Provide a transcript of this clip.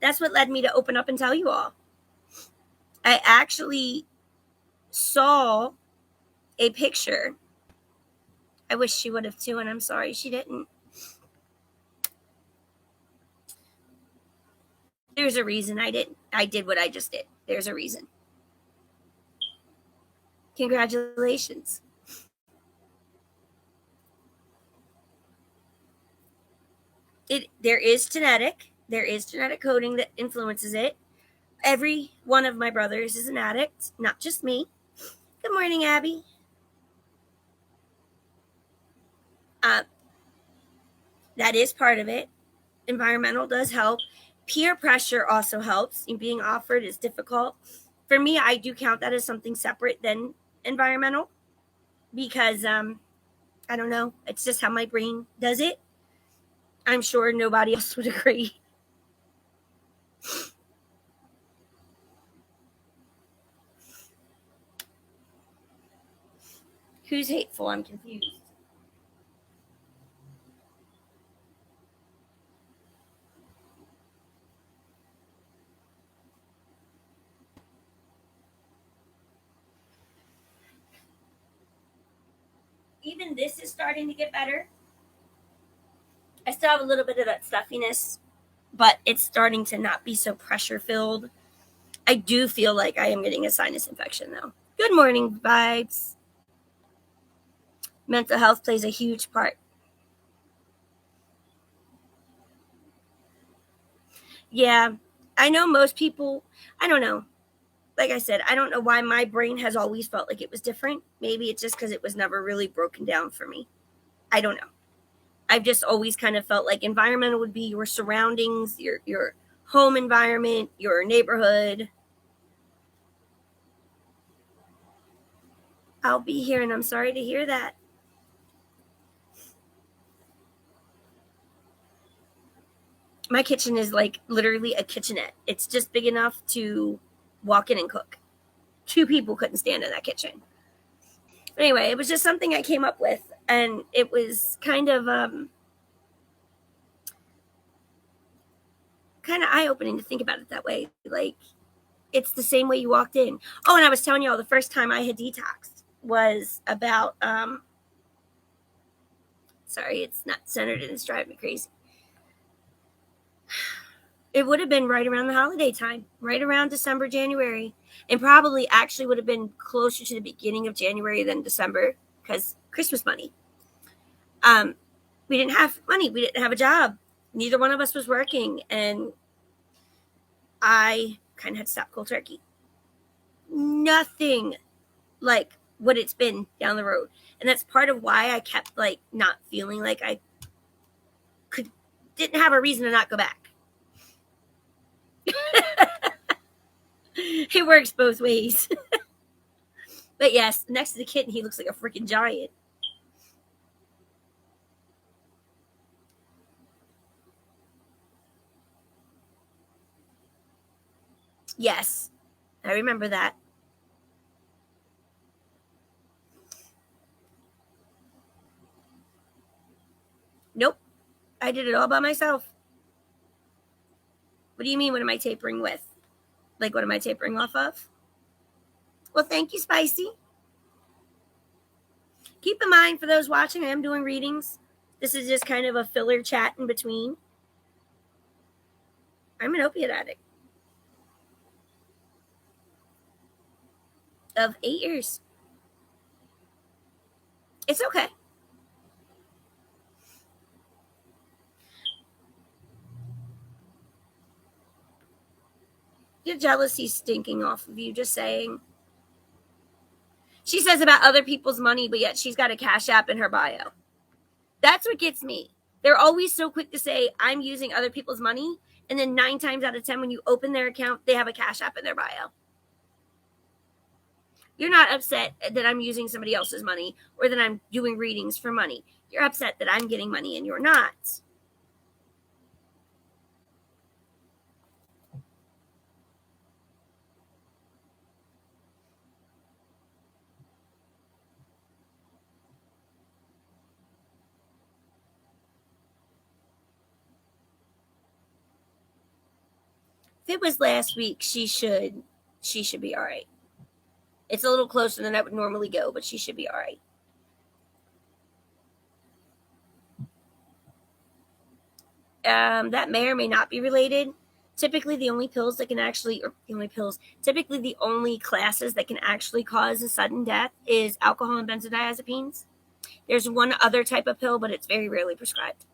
That's what led me to open up and tell you all. I actually saw a picture. I wish she would have too, and I'm sorry she didn't. There's a reason I didn't. I did what I just did. There's a reason. Congratulations. There is genetic coding that influences it. Every one of my brothers is an addict, not just me. Good morning, Abby. Uh, that is part of it. Environmental does help. Peer pressure also helps. Being offered is difficult. For me, I do count that as something separate than environmental because I don't know. It's just how my brain does it. I'm sure nobody else would agree. Who's hateful? I'm confused. Even this is starting to get better. I still have a little bit of that stuffiness, but it's starting to not be so pressure filled. I do feel like I am getting a sinus infection though. Good morning, vibes. Mental health plays a huge part. Yeah, I know most people, I don't know. Like I said, I don't know why my brain has always felt like it was different. Maybe it's just because it was never really broken down for me. I don't know. I've just always kind of felt like environmental would be your surroundings, your home environment, your neighborhood. I'll be here and I'm sorry to hear that. My kitchen is like literally a kitchenette. It's just big enough to walk in and cook. Two people couldn't stand in that kitchen. Anyway, it was just something I came up with, and it was kind of eye opening to think about it that way. Like it's the same way you walked in. Oh, and I was telling y'all the first time I had detoxed was about sorry, it's not centered and it's driving me crazy. It would have been right around the holiday time, right around December, January, and probably actually would have been closer to the beginning of January than December because Christmas money. Um, we didn't have money. We didn't have a job. Neither one of us was working, and I kind of had to stop cold turkey. Nothing like what it's been down the road, and that's part of why I kept like not feeling like I could didn't have a reason to not go back. It works both ways. But yes, next to the kitten, he looks like a freaking giant. Yes, I remember that. Nope, I did it all by myself. What do you mean? What am I tapering with? Like, what am I tapering off of? Well, thank you, Spicy. Keep in mind for those watching, I am doing readings. This is just kind of a filler chat in between. I'm an opiate addict of 8 years. It's okay. Your jealousy's stinking off of you, just saying. She says about other people's money, but yet she's got a Cash App in her bio. That's what gets me. They're always so quick to say, I'm using other people's money. And then 9 times out of 10, when you open their account, they have a Cash App in their bio. You're not upset that I'm using somebody else's money or that I'm doing readings for money. You're upset that I'm getting money and you're not. If it was last week, she should be all right. It's a little closer than I would normally go, but she should be all right. That may or may not be related. Typically, the only pills that can actually, or the only pills, typically the only classes that can actually cause a sudden death is alcohol and benzodiazepines. There's one other type of pill, but it's very rarely prescribed.